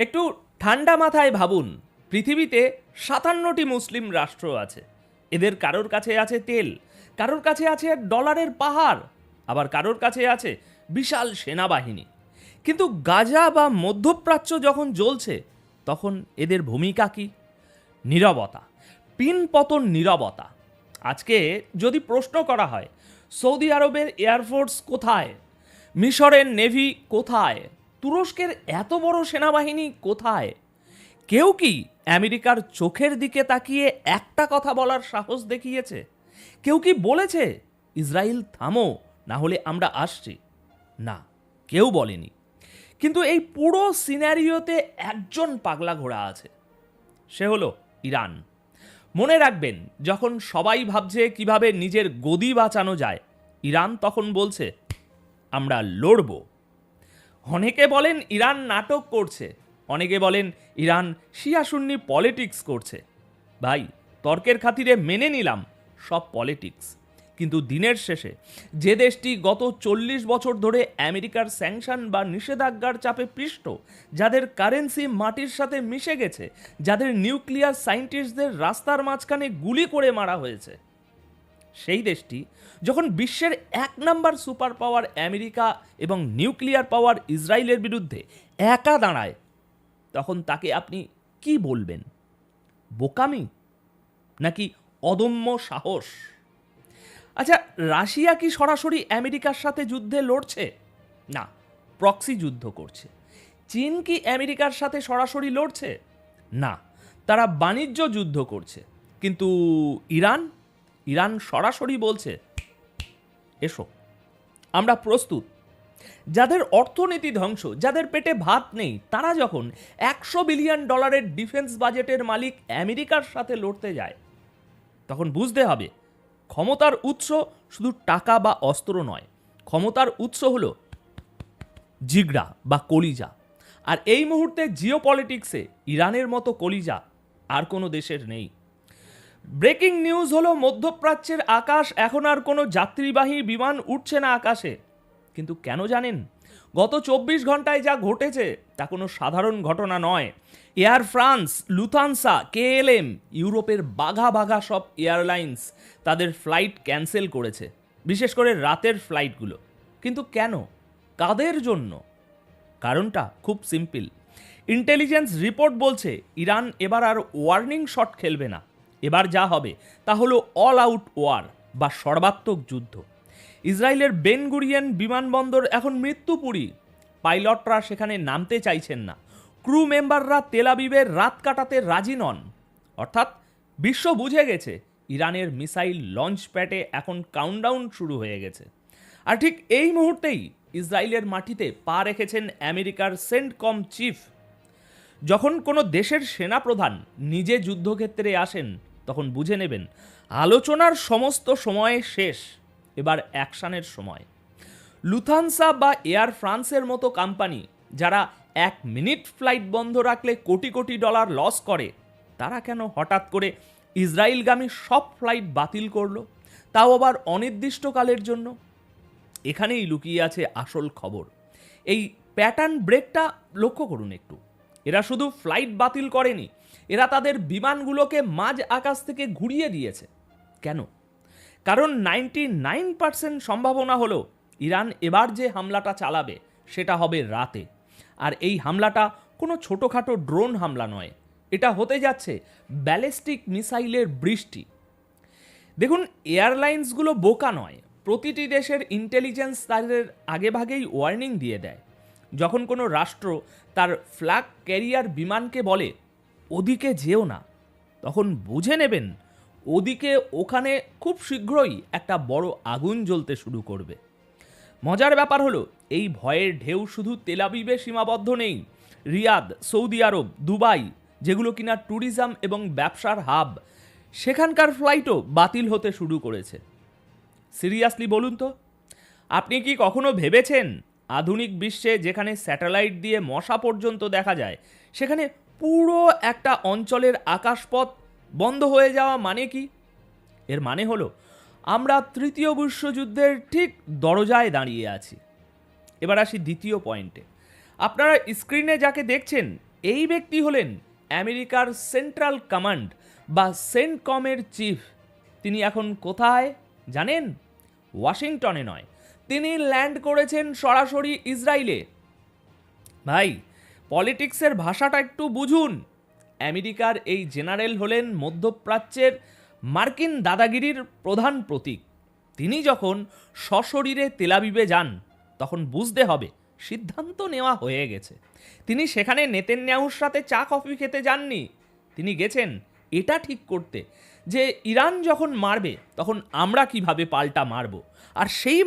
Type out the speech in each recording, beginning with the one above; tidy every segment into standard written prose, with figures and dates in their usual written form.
একটু ঠান্ডা মাথায় ভাবুন, পৃথিবীতে 57টি মুসলিম রাষ্ট্র আছে। এদের কারোর কাছে আছে তেল, কারোর কাছে আছে ডলারের পাহাড়, আবার কারোর কাছে আছে বিশাল সেনাবাহিনী। কিন্তু গাজা বা মধ্যপ্রাচ্য যখন জ্বলছে, তখন এদের ভূমিকা কি? নীরবতা, পিনপতন নীরবতা। আজকে যদি প্রশ্ন করা হয়, সৌদি আরবের এয়ারফোর্স কোথায়, মিশরের নেভি কোথায়, তুরস্কের এত বড় সেনাবাহিনী কোথায়, কেউ কি আমেরিকার চোখের দিকে তাকিয়ে একটা কথা বলার সাহস দেখিয়েছে? কেউ কি বলেছে ইসরায়েল থামো, না হলে আমরা আসছি? না, কেউ বলেনি। কিন্তু এই পুরো সিনারিওতে একজন পাগলা ঘোড়া আছে, সে হলো ইরান। মনে রাখবেন, যখন সবাই ভাবছে কিভাবে নিজের গদি বাঁচানো যায়, ইরান তখন বলছে আমরা লড়ব। অনেকে বলেন ইরান নাটক করছে, অনেকে বলেন ইরান শিয়া সুন্নি পলিটিক্স করছে। ভাই, তর্কের খাতিরে মেনে নিলাম সব পলিটিক্স, কিন্তু দিনের শেষে যে দেশটি গত 40 বছর ধরে আমেরিকার স্যাংশন বা নিষেধাজ্ঞার চাপে পিষ্ট, যাদের কারেন্সি মাটির সাথে মিশে গেছে, যাদের নিউক্লিয়ার সায়েন্টিস্টদের রাস্তার মাঝখানে গুলি করে মারা হয়েছে, সেই দেশটি যখন বিশ্বের 1 নম্বর সুপার পাওয়ার আমেরিকা এবং নিউক্লিয়ার পাওয়ার ইসরায়েলের বিরুদ্ধে একা দাঁড়ায়, তখন তাকে আপনি কি বলবেন? বোকামি নাকি অদম্য সাহস? আচ্ছা, রাশিয়া কি সরাসরি আমেরিকার সাথে যুদ্ধে লড়ছে? না, প্রক্সি যুদ্ধ করছে। চীন কি আমেরিকার সাথে সরাসরি লড়ছে? না, তারা বাণিজ্য যুদ্ধ করছে। কিন্তু ইরান ইরান সরাসরি বলছে এসো, আমরা প্রস্তুত। যাদের অর্থনীতি ধ্বংস, যাদের পেটে ভাত নেই, তারা যখন $100 বিলিয়ন ডিফেন্স বাজেটের মালিক আমেরিকার সাথে লড়তে যায়, তখন বুঝতে হবে ক্ষমতার উৎস শুধু টাকা বা অস্ত্র নয়, ক্ষমতার উৎস হলো জিগড়া বা কলিজা। আর এই মুহূর্তে জিওপলিটিক্সে ইরানের মতো কলিজা আর কোনো দেশের নেই। ব্রেকিং নিউজ হলো, মধ্যপ্রাচ্যের আকাশ এখন আর কোনো যাত্রীবাহী বিমান উঠছে না আকাশে। কিন্তু কেন জানেন? গত 24 ঘন্টায় যা ঘটেছে তা কোনো সাধারণ ঘটনা নয়। এয়ার ফ্রান্স, লুথানসা, কেএলএম, ইউরোপের বাঘা বাঘা সব এয়ারলাইন্স তাদের ফ্লাইট ক্যান্সেল করেছে, বিশেষ করে রাতের ফ্লাইটগুলো। কিন্তু কেন? কাদের জন্য? কারণটা খুব সিম্পল। ইন্টেলিজেন্স রিপোর্ট বলছে ইরান এবার আর ওয়ার্নিং শট খেলবে না। এবার যা হবে তা হলো অল আউট ওয়ার বা সর্বাত্মক যুদ্ধ। ইসরায়েলের বেন গুরিয়ন বিমানবন্দর এখন মৃত্যুপুরী। পাইলটরা সেখানে নামতে চাইছেন না, ক্রু মেম্বাররা তেল আবিবের রাত কাটাতে রাজি নন। অর্থাৎ বিশ্ব বুঝে গেছে ইরানের মিসাইল লঞ্চ প্যাডে এখন কাউন্টডাউন শুরু হয়ে গেছে। আর ঠিক এই মুহূর্তেই ইসরায়েলের মাটিতে পা রেখেছেন আমেরিকার সেন্টকম চিফ। যখন কোনো দেশের সেনাপ্রধান নিজে যুদ্ধক্ষেত্রে আসেন, তখন বুঝে নেবেন আলোচনার সমস্ত সময় শেষ, এবার অ্যাকশনের সময়। লুথানসা বা এয়ার ফ্রান্সের মতো কোম্পানি, যারা 1 মিনিট ফ্লাইট বন্ধ রাখলে কোটি কোটি ডলার লস করে, তারা কেন হঠাৎ করে ইসরায়েলগামী সব ফ্লাইট বাতিল করলো, তাও আবার অনির্দিষ্টকালের জন্য? এখানেই লুকিয়ে আছে আসল খবর। এই প্যাটার্ন ব্রেকটা লক্ষ্য করুন একটু। এরা শুধু ফ্লাইট বাতিল করেনি, এরা তাদের বিমানগুলোকে মাঝ আকাশ থেকে ঘুরিয়ে দিয়েছে। কেন? কারণ 99% সম্ভাবনা হলো ইরান এবার যে হামলাটা চালাবে সেটা হবে রাতে। আর এই হামলাটা কোনো ছোটোখাটো ড্রোন হামলা নয়, এটা হতে যাচ্ছে ব্যালিস্টিক মিসাইলের বৃষ্টি। দেখুন, এয়ারলাইন্সগুলো বোকা নয়। প্রতিটি দেশের ইন্টেলিজেন্স তাদের আগেভাগেই ওয়ার্নিং দিয়ে দেয়। যখন কোনো রাষ্ট্র তার ফ্ল্যাগ ক্যারিয়ার বিমানকে বলে ওদিকে যেও না, তখন বুঝে নেবেন ওখানে খুব শীঘ্রই একটা বড় আগুন জ্বলতে শুরু করবে। মজার ব্যাপার হলো, এই ভয়ের ঢেউ শুধু তেল আবিবে সীমাবদ্ধ নেই। রিয়াদ, সৌদি আরব, দুবাই, যেগুলো কিনা ট্যুরিজম এবং ব্যবসার হাব, সেখানকার ফ্লাইটও বাতিল হতে শুরু করেছে। সিরিয়াসলি বলুন তো, আপনি কি কখনো ভেবেছেন আধুনিক বিশ্বে যেখানে স্যাটেলাইট দিয়ে মশা পর্যন্ত দেখা যায়, সেখানে পুরো একটা অঞ্চলের আকাশপথ বন্ধ হয়ে যাওয়া মানে কি? এর মানে হলো আমরা তৃতীয় বিশ্বযুদ্ধের ঠিক দরজায় দাঁড়িয়ে আছি। এবার আসি দ্বিতীয় পয়েন্টে। আপনারা স্ক্রিনে যাকে দেখছেন, এই ব্যক্তি হলেন আমেরিকার সেন্ট্রাল কমান্ড বা সেন্টকমের চিফ। তিনি এখন কোথায় জানেন? ওয়াশিংটনে নয়, তিনি ল্যান্ড করেছেন সরাসরি ইসরায়েলে। ভাই, পলিটিক্সের ভাষাটা একটু বুঝুন। আমেরিকার এই জেনারেল হলেন মধ্যপ্রাচ্যের মার্কিন দাদাগিরির প্রধান প্রতীক। তিনি যখন সশরীরে তেলাবিবে যান তখন বুঝতে হবে সিদ্ধান্ত নেওয়া হয়ে গেছে। তিনি সেখানে নেতানিয়াহুর সাথে চা কফি খেতে যাননি, তিনি গেছেন এটা ঠিক করতে যে ইরান যখন মারবে তখন আমরা কিভাবে পাল্টা মারব, আর সেই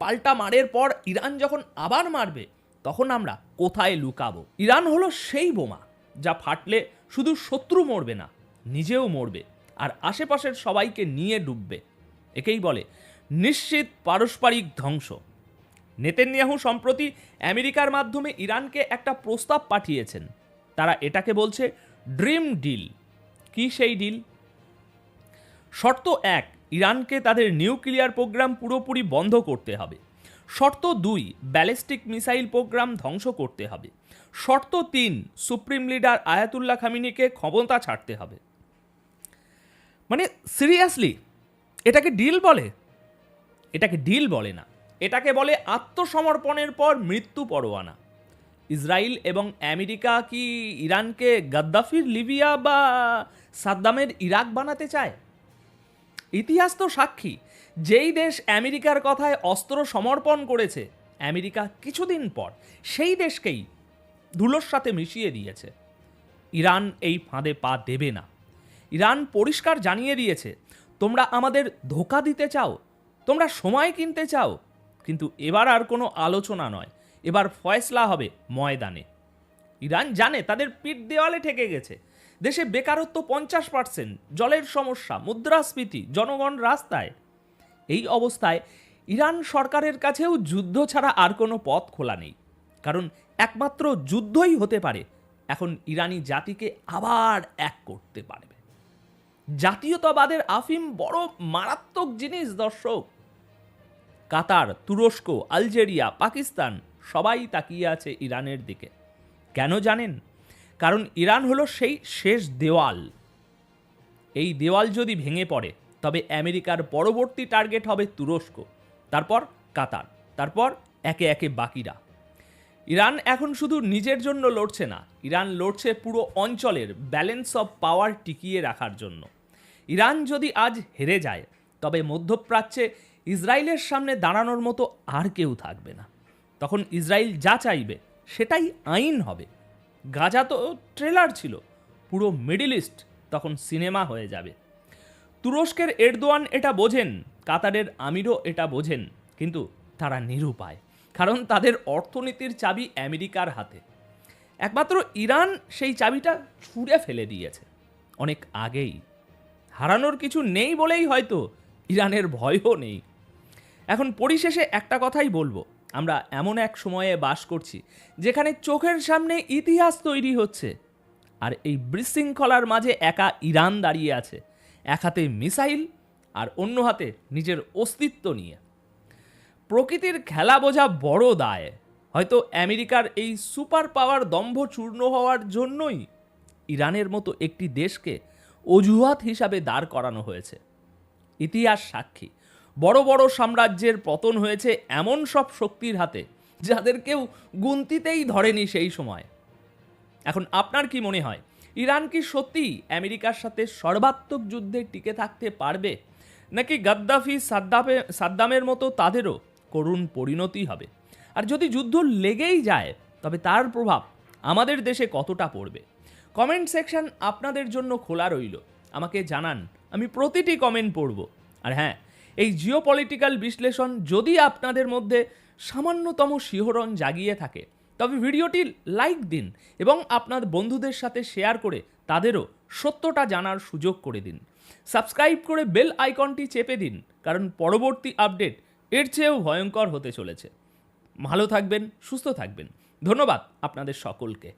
পাল্টা মারের পর ইরান যখন আবার মারবে তখন আমরা কোথায় লুকাবো। ইরান হলো সেই বোমা যা ফাটলে শুধু শত্রু মরবে না, নিজেও মরবে আর আশেপাশের সবাইকে নিয়ে ডুববে। একেই বলে নিশ্চিত পারস্পরিক ধ্বংস। নেতানিয়াহু সম্প্রতি আমেরিকার মাধ্যমে ইরানকে একটা প্রস্তাব পাঠিয়েছেন। তারা এটাকে বলছে ড্রিম ডিল। কি সেই ডিল? শর্ত 1, ইরানকে তাদের নিউক্লিয়ার প্রোগ্রাম পুরোপুরি বন্ধ করতে হবে। শর্ত 2, ব্যালিস্টিক মিসাইল প্রোগ্রাম ধ্বংস করতে হবে। শর্ত 3, সুপ্রিম লিডার আয়াতুল্লাহ খামিনিকে ক্ষমতা ছাড়তে হবে। মানে সিরিয়াসলি, এটাকে ডিল বলে? এটাকে ডিল বলে না, এটাকে বলে আত্মসমর্পণের পর মৃত্যু পরোয়ানা। ইসরায়েল এবং আমেরিকা কি ইরানকে গাদ্দাফির লিবিয়া বা সাদ্দামের ইরাক বানাতে চায়? ইতিহাস তো সাক্ষী, যেই দেশ আমেরিকার কথায় অস্ত্র সমর্পণ করেছে, আমেরিকা কিছুদিন পর সেই দেশকেই ধুলোর সাথে মিশিয়ে দিয়েছে। ইরান এই ফাঁদে পা দেবে না। ইরান পরিষ্কার জানিয়ে দিয়েছে, তোমরা আমাদের ধোঁকা দিতে চাও, তোমরা সময় কিনতে চাও, কিন্তু এবার আর কোনো আলোচনা নয়, এবার ফয়সলা হবে ময়দানে। ইরান জানে তাদের পিঠ দেওয়ালে ঠেকে গেছে। দেশে বেকারত্ব 50%, জলের সমস্যা, মুদ্রাস্ফীতি, জনগণ রাস্তায়। এই অবস্থায় ইরান সরকারের কাছেও যুদ্ধ ছাড়া আর কোনো পথ খোলা নেই, কারণ একমাত্র যুদ্ধই হতে পারে এখন ইরানি জাতিকে আবার এক করতে পারবে। জাতীয়তাবাদের আফিম বড় মারাত্মক জিনিস দর্শক। কাতার, তুরস্ক, আলজেরিয়া, পাকিস্তান সবাই তাকিয়ে আছে ইরানের দিকে। কেন জানেন? কারণ ইরান হলো সেই শেষ দেওয়াল। এই দেওয়াল যদি ভেঙে পড়ে তবে আমেরিকার পরবর্তী টার্গেট হবে তুরস্ক, তারপর কাতার, তারপর একে একে বাকিরা। ইরান এখন শুধু নিজের জন্য লড়ছে না, ইরান লড়ছে পুরো অঞ্চলের ব্যালেন্স অফ পাওয়ার টিকিয়ে রাখার জন্য। ইরান যদি আজ হেরে যায় তবে মধ্যপ্রাচ্যে ইসরায়েলের সামনে দাঁড়ানোর মতো আর কেউ থাকবে না। তখন ইসরায়েল যা চাইবে সেটাই আইন হবে। গাজা তো ট্রেলার ছিল, পুরো মিডল ইস্ট তখন সিনেমা হয়ে যাবে। তুরস্কের এরদোয়ান এটা বোঝেন, কাতারের আমিরও এটা বোঝেন, কিন্তু তারা নিরুপায়, কারণ তাদের অর্থনীতির চাবি আমেরিকার হাতে। একমাত্র ইরান সেই চাবিটা ছুঁড়ে ফেলে দিয়েছে অনেক আগেই। হারানোর কিছু নেই বলেই হয়তো ইরানের ভয়ও নেই। এখন পরিশেষে একটা কথাই বলবো, আমরা এমন এক সময়ে বাস করছি যেখানে চোখের সামনে ইতিহাস তৈরি হচ্ছে, আর এই বিশৃঙ্খলার মাঝে একা ইরান দাঁড়িয়ে আছে, এক হাতে মিসাইল আর অন্য হাতে নিজের অস্তিত্ব নিয়ে। প্রকৃতির খেলা বোঝা বড় দায়। হয়তো আমেরিকার এই সুপার পাওয়ার দম্ভ চূর্ণ হওয়ার জন্যই ইরানের মতো একটি দেশকে অজুহাত হিসাবে দাঁড় করানো হয়েছে। ইতিহাস সাক্ষী, বড় বড় সাম্রাজ্যের পতন হয়েছে এমন সব শক্তির হাতে যাদের কেউ গুনতিতেই ধরেনি সেই সময়। এখন আপনার কি মনে হয়, ইরান কি সত্যিই আমেরিকার সাথে সর্বাত্মক যুদ্ধে টিকে থাকতে পারবে, নাকি গাদ্দাফি সাদ্দামের মতো তাদেরও করুণ পরিণতি হবে? আর যদি যুদ্ধ লেগেই যায় তবে তার প্রভাব আমাদের দেশে কতটা পড়বে? কমেন্ট সেকশন আপনাদের জন্য খোলা রইল, আমাকে জানান, আমি প্রতিটি কমেন্ট পড়ব। আর হ্যাঁ, এই জিওপলিটিক্যাল বিশ্লেষণ যদি আপনাদের মধ্যে সামান্যতম শিহরণ জাগিয়ে থাকে তবে ভিডিওটি লাইক দিন এবং আপনার বন্ধুদের সাথে শেয়ার করে তাদেরও সত্যটা জানার সুযোগ করে দিন। সাবস্ক্রাইব করে বেল আইকনটি চেপে দিন, কারণ পরবর্তী আপডেট এর চেয়েও ভয়ঙ্কর হতে চলেছে। ভালো থাকবেন, সুস্থ থাকবেন। ধন্যবাদ আপনাদের সকলকে।